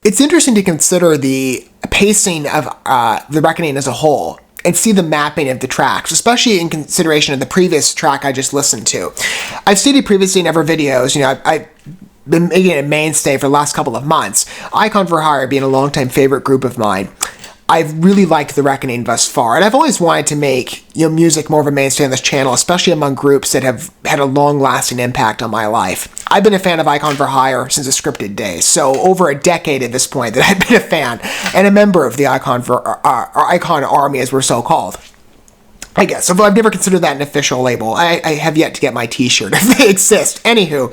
It's interesting to consider the pacing of The Reckoning as a whole and see the mapping of the tracks, especially in consideration of the previous track I just listened to. I've stated previously in other videos, I've been making it a mainstay for the last couple of months. Icon for Hire being a longtime favorite group of mine. I've really liked The Reckoning thus far, and I've always wanted to make music more of a mainstay on this channel, especially among groups that have had a long-lasting impact on my life. I've been a fan of Icon for Hire since the scripted days, so over a decade at this point that I've been a fan and a member of the Icon Army, as we're so called. I guess, although I've never considered that an official label. I have yet to get my t-shirt, if they exist. Anywho,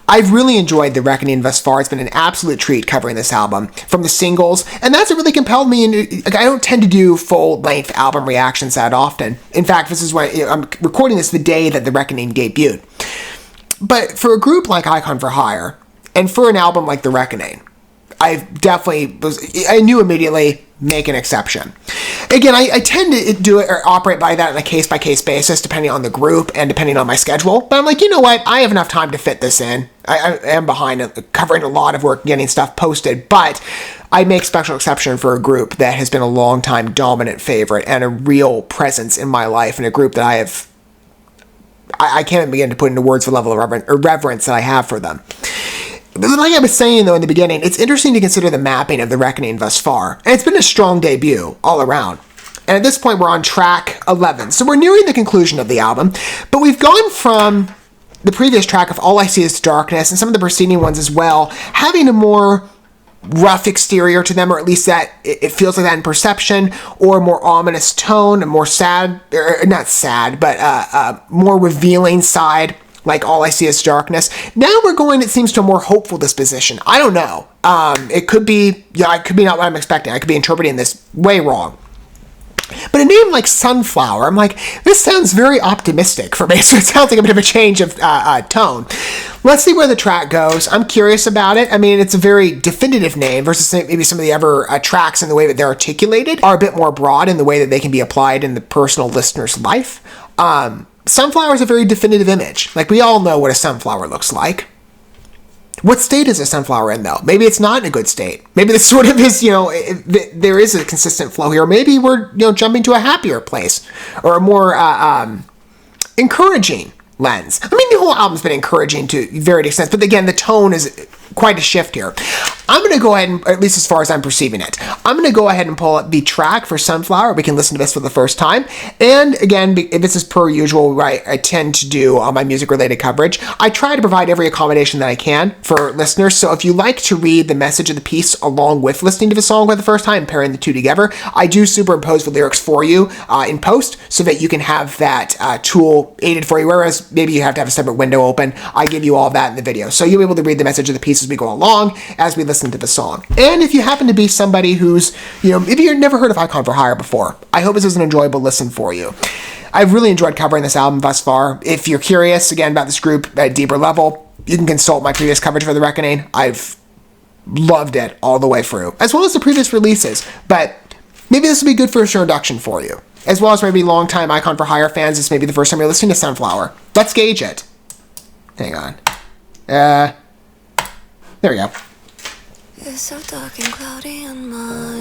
I've really enjoyed The Reckoning thus far. It's been an absolute treat covering this album from the singles, and that's what really compelled me. I don't tend to do full-length album reactions that often. In fact, this is when I'm recording this the day that The Reckoning debuted. But for a group like Icon for Hire, and for an album like The Reckoning, I knew immediately, make an exception. Again, I tend to do it or operate by that on a case-by-case basis, depending on the group and depending on my schedule. But I'm like, you know what? I have enough time to fit this in. I am behind covering a lot of work, getting stuff posted, but I make special exception for a group that has been a long-time dominant favorite and a real presence in my life, and a group that I can't begin to put into words the level of reverence that I have for them. Like I was saying, though, in the beginning, it's interesting to consider the mapping of The Reckoning thus far. And it's been a strong debut all around. And at this point, we're on track 11. So we're nearing the conclusion of the album. But we've gone from the previous track of All I See Is Darkness, and some of the preceding ones as well, having a more rough exterior to them, or at least that it feels like that in perception, or a more ominous tone, a more sad, or not sad, but more revealing side, like All I See Is Darkness. Now we're going, it seems, to a more hopeful disposition. I don't know. It could be not what I'm expecting. I could be interpreting this way wrong. But a name like Sunflower, I'm like, this sounds very optimistic for me, so it sounds like a bit of a change of tone. Let's see where the track goes. I'm curious about it. I mean, it's a very definitive name versus maybe some of the other tracks, and the way that they're articulated are a bit more broad in the way that they can be applied in the personal listener's life. Sunflower is a very definitive image. Like, we all know what a sunflower looks like. What state is a sunflower in, though? Maybe it's not in a good state. Maybe this sort of is, there is a consistent flow here. Maybe we're, jumping to a happier place, or a more encouraging lens. I mean, the whole album's been encouraging to varied extents, but again, the tone is quite a shift here. I'm going to go ahead and, at least as far as I'm perceiving it, I'm going to go ahead and pull up the track for Sunflower. We can listen to this for the first time. And again, this is per usual, right? I tend to do on my music-related coverage. I try to provide every accommodation that I can for listeners. So if you like to read the message of the piece along with listening to the song for the first time, pairing the two together, I do superimpose the lyrics for you in post so that you can have that tool aided for you. Whereas maybe you have to have a separate window open. I give you all that in the video. So you'll be able to read the message of the piece as we go along, as we listen to the song. And if you happen to be somebody who's, maybe you've never heard of Icon for Hire before, I hope this is an enjoyable listen for you. I've really enjoyed covering this album thus far. If you're curious, again, about this group at a deeper level, you can consult my previous coverage for The Reckoning. I've loved it all the way through, as well as the previous releases. But maybe this will be good for a introduction for you, as well as maybe longtime Icon for Hire fans. It's maybe the first time you're listening to Sunflower. Let's gauge it. Hang on. There we go. It's so dark and cloudy in my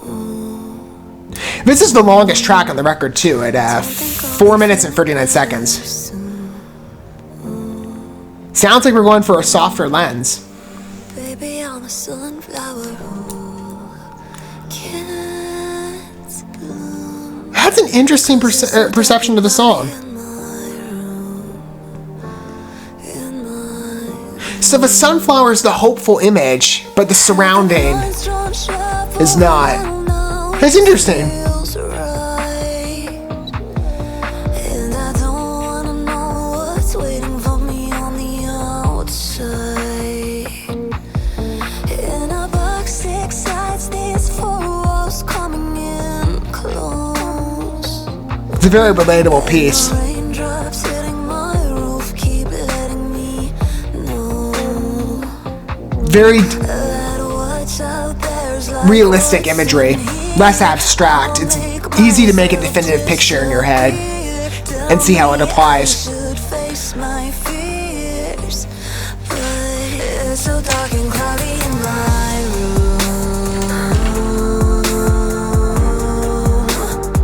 room. This is the longest track on the record, too, at 4 minutes and 39 seconds. Sounds like we're going for a softer lens. Baby, I'm a sunflower who can't bloom. That's an interesting perception of the song. So the sunflower is the hopeful image, but the surrounding is not. That's interesting. It's a very relatable piece. Very realistic imagery, less abstract. It's easy to make a definitive picture in your head and see how it applies. so dark and cloudy in my room.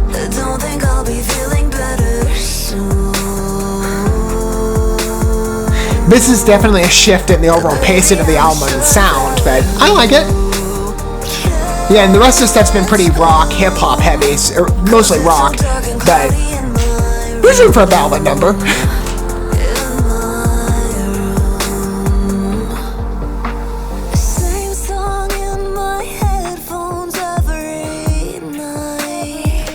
I don't think I'll be feeling better soon. This is definitely a shift in the overall pacing of the album and sound, but I like it. Yeah, and the rest of the stuff's been pretty rock, hip-hop heavy, or mostly rock, but who's room for a ballad number? Same song in my headphones every night,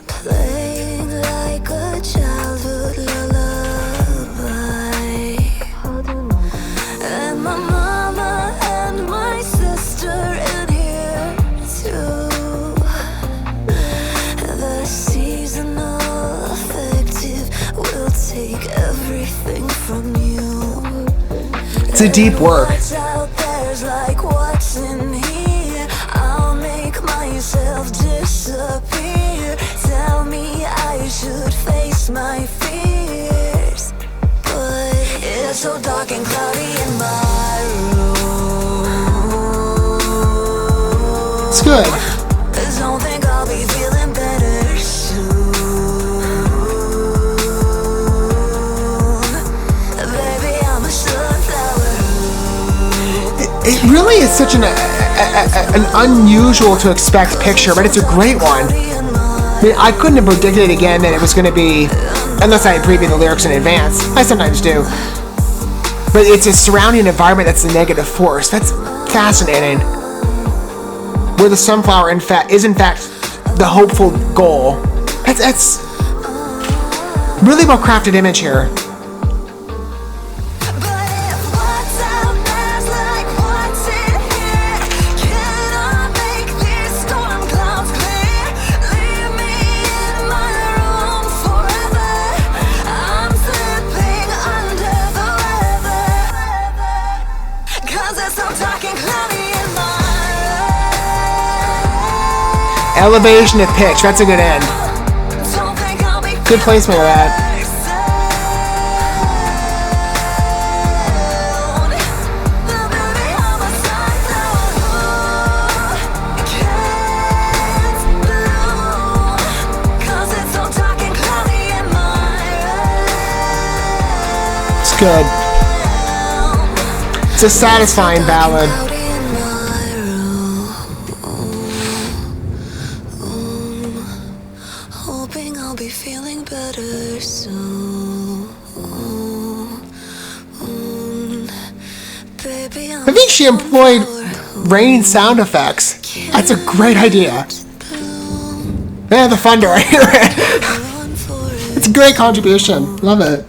playing like a childhood lullaby. And my mama and my sister in here too. The seasonal affective will take everything from you. It's a deep work. What's out there's like what's in here. I'll make myself disappear. Tell me I should face my fears, but it's so dark and cloudy in my room. It's good. I don't think I'll be feeling better soon. Baby, I'm a sunflower. It really is such an unusual to expect picture, but it's a great one. I mean, I couldn't have predicted again that it was going to be, unless I had previewed the lyrics in advance. I sometimes do. But it's a surrounding environment that's the negative force. That's fascinating. Where the sunflower is in fact the hopeful goal. That's really well crafted image here. But if what's out there's like what's in here, can I make these storm clouds clear? Leave me in my room forever. I'm slipping under the weather, 'cause it's so dark and cloudy in my Elevation of pitch. That's a good end. room. Don't think I'll be Good placement of that. It's good. It's a satisfying ballad. Hoping I'll be feeling better soon. Baby, I think she employed rain sound effects. That's a great idea. Yeah, the thunder. I hear it. It's a great contribution. Love it.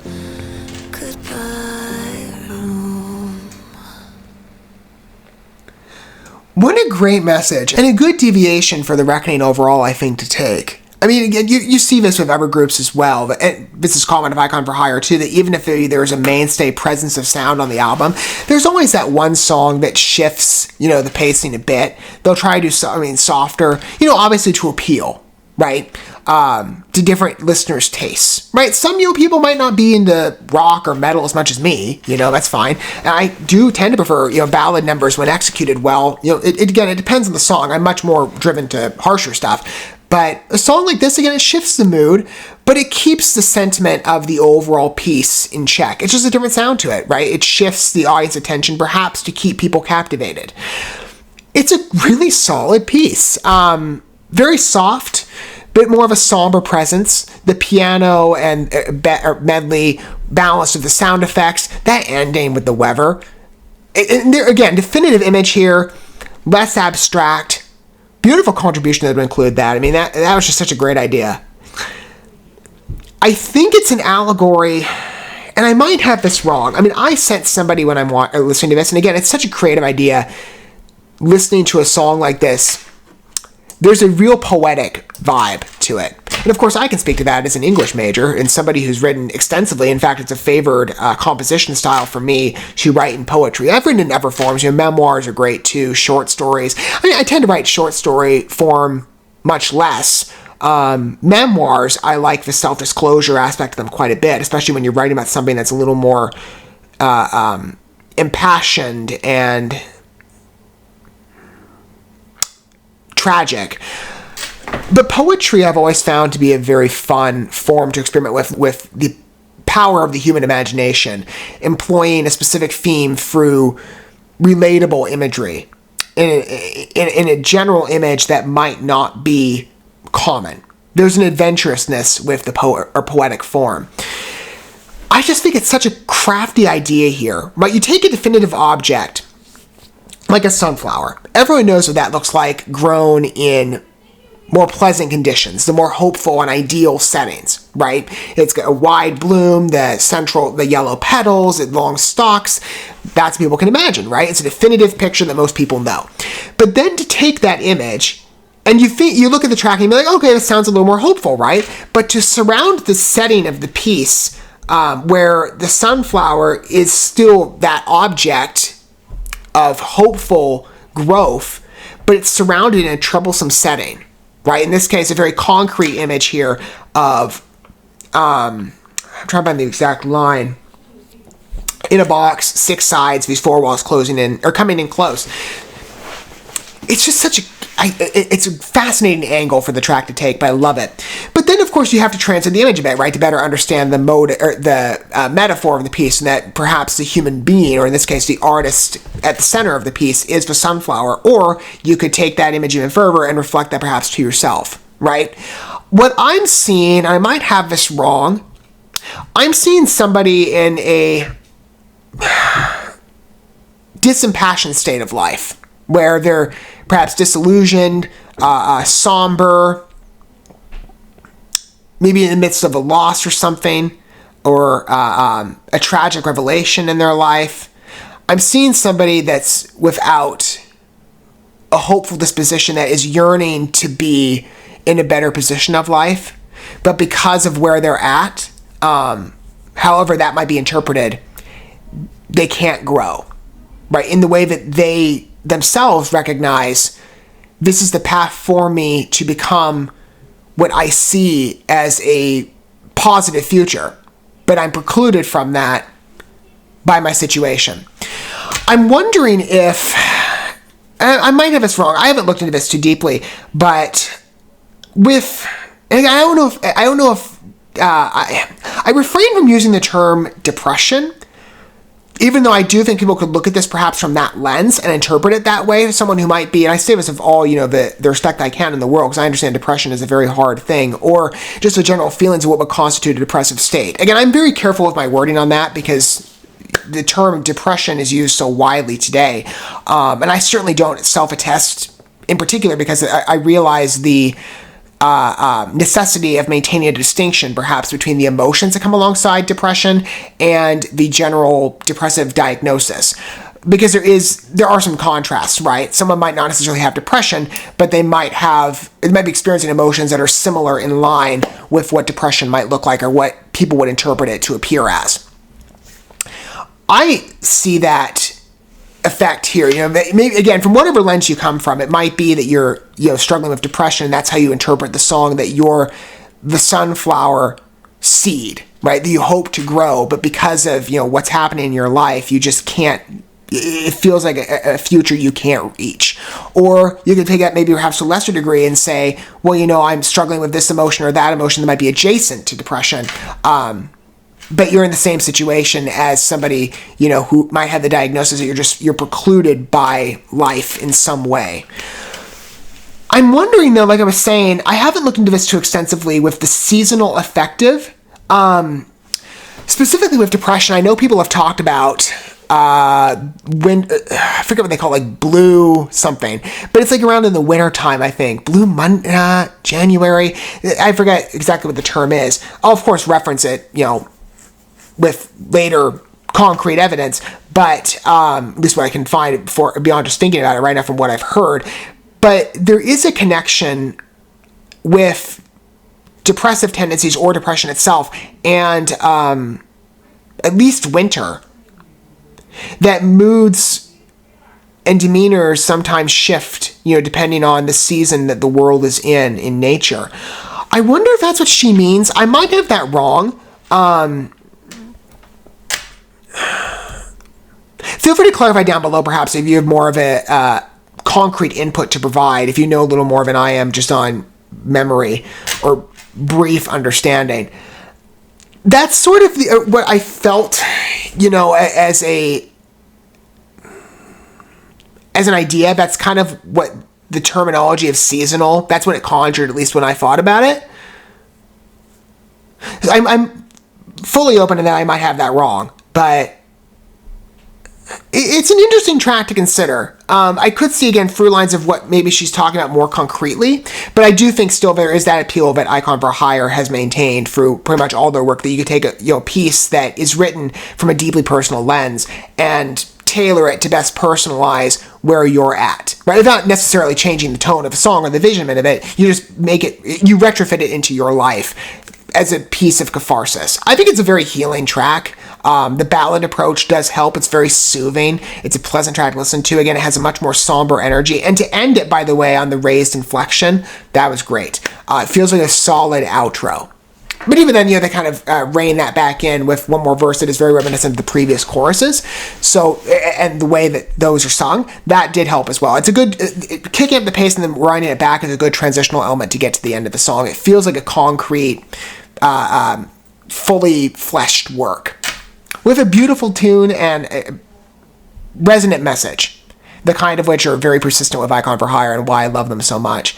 What a great message, and a good deviation for The Reckoning overall, I think, to take. I mean, again, you see this with other groups as well. And this is common of Icon for Hire, too, that even if there's a mainstay presence of sound on the album, there's always that one song that shifts, the pacing a bit. They'll try to do softer, obviously to appeal, right, to different listeners' tastes, right? Some people might not be into rock or metal as much as me, that's fine. And I do tend to prefer, ballad numbers when executed well. It depends on the song. I'm much more driven to harsher stuff. But a song like this, again, it shifts the mood, but it keeps the sentiment of the overall piece in check. It's just a different sound to it, right? It shifts the audience attention, perhaps to keep people captivated. It's a really solid piece. Very soft, bit more of a somber presence. The piano and medley balance of the sound effects, that ending with the weather. And there, again, definitive image here, less abstract. Beautiful contribution to include that. I mean, that was just such a great idea. I think it's an allegory, and I might have this wrong. I mean, I sense somebody when I'm listening to this, and again, it's such a creative idea, listening to a song like this. There's a real poetic vibe to it. And of course, I can speak to that as an English major and somebody who's written extensively. In fact, it's a favored composition style for me to write in poetry. I've written in other forms. Memoirs are great too, short stories. I mean, I tend to write short story form much less. Memoirs, I like the self-disclosure aspect of them quite a bit, especially when you're writing about something that's a little more impassioned and tragic. But poetry I've always found to be a very fun form to experiment with the power of the human imagination, employing a specific theme through relatable imagery in a general image that might not be common. There's an adventurousness with the poetic form. I just think it's such a crafty idea here, right? You take a definitive object, like a sunflower. Everyone knows what that looks like grown in more pleasant conditions, the more hopeful and ideal settings, right? It's got a wide bloom, the yellow petals, the long stalks. That's what people can imagine, right? It's a definitive picture that most people know. But then to take that image, and you look at the track and you be like, okay, this sounds a little more hopeful, right? But to surround the setting of the piece, where the sunflower is still that object of hopeful growth, but it's surrounded in a troublesome setting, right? In this case, a very concrete image here of, I'm trying to find the exact line, in a box, 6 sides, these 4 walls closing in, or coming in close. It's just it's a fascinating angle for the track to take, but I love it. But then, of course, you have to translate the image a bit, right, to better understand the mode or the metaphor of the piece, and that perhaps the human being, or in this case, the artist at the center of the piece, is the sunflower. Or you could take that image even further and reflect that perhaps to yourself, right? What I'm seeing, I might have this wrong, I'm seeing somebody in a disimpassioned state of life, where they're perhaps disillusioned, somber, maybe in the midst of a loss or something, or a tragic revelation in their life. I'm seeing somebody that's without a hopeful disposition, that is yearning to be in a better position of life, but because of where they're at, however that might be interpreted, they can't grow, right? In the way that they themselves recognize, this is the path for me to become what I see as a positive future, but I'm precluded from that by my situation. I'm wondering if, I might have this wrong, I haven't looked into this too deeply, but I refrain from using the term depression, even though I do think people could look at this perhaps from that lens and interpret it that way. Someone who might be, and I say this with all, the respect I can in the world, because I understand depression is a very hard thing, or just the general feelings of what would constitute a depressive state. Again, I'm very careful with my wording on that, because the term depression is used so widely today. And I certainly don't self-attest in particular, because I realize the necessity of maintaining a distinction perhaps between the emotions that come alongside depression and the general depressive diagnosis, because there are some contrasts, right? Someone might not necessarily have depression, but they might be experiencing emotions that are similar, in line with what depression might look like, or what people would interpret it to appear as. I see that effect here. Maybe, again, from whatever lens you come from, it might be that you're struggling with depression, and that's how you interpret the song, that you're the sunflower seed, right, that you hope to grow, but because of what's happening in your life, you just can't. It feels like a future you can't reach. Or you could take that maybe perhaps to a lesser degree and say, well, I'm struggling with this emotion or that emotion that might be adjacent to depression, but you're in the same situation as somebody, who might have the diagnosis that you're precluded by life in some way. I'm wondering, though, like I was saying, I haven't looked into this too extensively with the seasonal affective. Specifically with depression, I know people have talked about I forget what they call it, like blue something, but it's like around in the winter time, I think. Blue January. I forget exactly what the term is. I'll, of course, reference it, with later concrete evidence, but at least what I can find beyond just thinking about it right now from what I've heard. But there is a connection with depressive tendencies or depression itself, and at least winter, that moods and demeanors sometimes shift, depending on the season that the world is in nature. I wonder if that's what she means. I might have that wrong. Feel free to clarify down below, perhaps, if you have more of a concrete input to provide, if you know a little more than I am just on memory or brief understanding. That's sort of what I felt, as an idea. That's kind of what the terminology of seasonal, that's what it conjured, at least when I thought about it. I'm fully open to that. I might have that wrong, but it's an interesting track to consider. I could see, again, through lines of what maybe she's talking about more concretely, but I do think still there is that appeal that Icon for Hire has maintained through pretty much all their work, that you could take a piece that is written from a deeply personal lens and tailor it to best personalize where you're at, right? Without necessarily changing the tone of a song or the vision of it. You just you retrofit it into your life as a piece of catharsis. I think it's a very healing track. The ballad approach does help. It's very soothing. It's a pleasant track to listen to. Again, it has a much more somber energy. And to end it, by the way, on the raised inflection, that was great. It feels like a solid outro. But even then, they kind of rein that back in with one more verse that is very reminiscent of the previous choruses. So, and the way that those are sung, that did help as well. It's a good, kicking up the pace and then winding it back is a good transitional element to get to the end of the song. It feels like a concrete, fully fleshed work with a beautiful tune and a resonant message, the kind of which are very persistent with Icon for Hire and why I love them so much.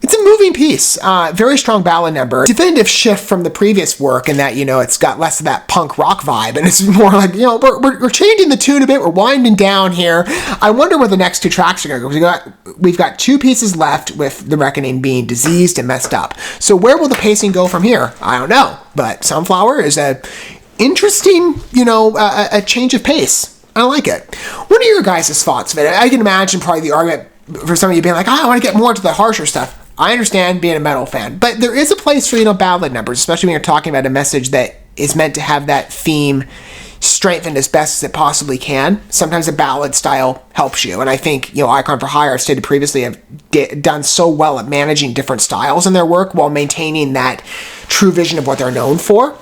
It's a moving piece, very strong ballad number. Definitive shift from the previous work in that, it's got less of that punk rock vibe, and it's more like, we're changing the tune a bit, we're winding down here. I wonder where the next two tracks are going to go. We've got two pieces left, with The Reckoning being diseased and messed up. So where will the pacing go from here? I don't know, but Sunflower is a interesting, a change of pace. I like it. What are your guys' thoughts of it? I can imagine probably the argument for some of you being like, I want to get more into the harsher stuff. I understand being a metal fan, but there is a place for, ballad numbers, especially when you're talking about a message that is meant to have that theme strengthened as best as it possibly can. Sometimes a ballad style helps you, and I think, Icon for Hire, I've stated previously, have done so well at managing different styles in their work while maintaining that true vision of what they're known for.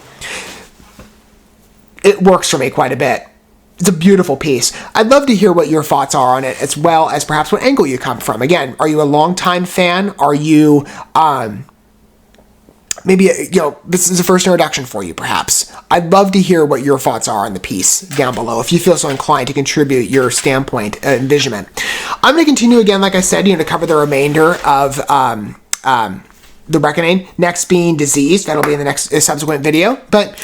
It works for me quite a bit. It's a beautiful piece. I'd love to hear what your thoughts are on it, as well as perhaps what angle you come from. Again, are you a longtime fan? Are you, maybe, this is a first introduction for you, perhaps. I'd love to hear what your thoughts are on the piece down below, if you feel so inclined to contribute your standpoint, envisionment. I'm going to continue again, like I said, to cover the remainder of The Reckoning, next being Diseased. That'll be in the next subsequent video. But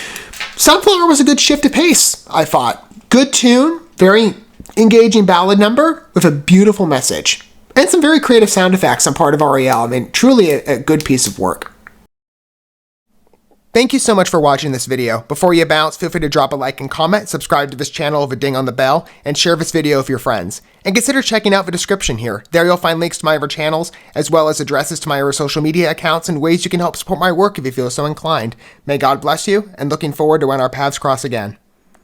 Sunflower was a good shift of pace, I thought. Good tune, very engaging ballad number with a beautiful message. And some very creative sound effects on part of REL. Truly a good piece of work. Thank you so much for watching this video. Before you bounce, feel free to drop a like and comment, subscribe to this channel with a ding on the bell, and share this video with your friends. And consider checking out the description here. There you'll find links to my other channels, as well as addresses to my other social media accounts and ways you can help support my work if you feel so inclined. May God bless you, and looking forward to when our paths cross again.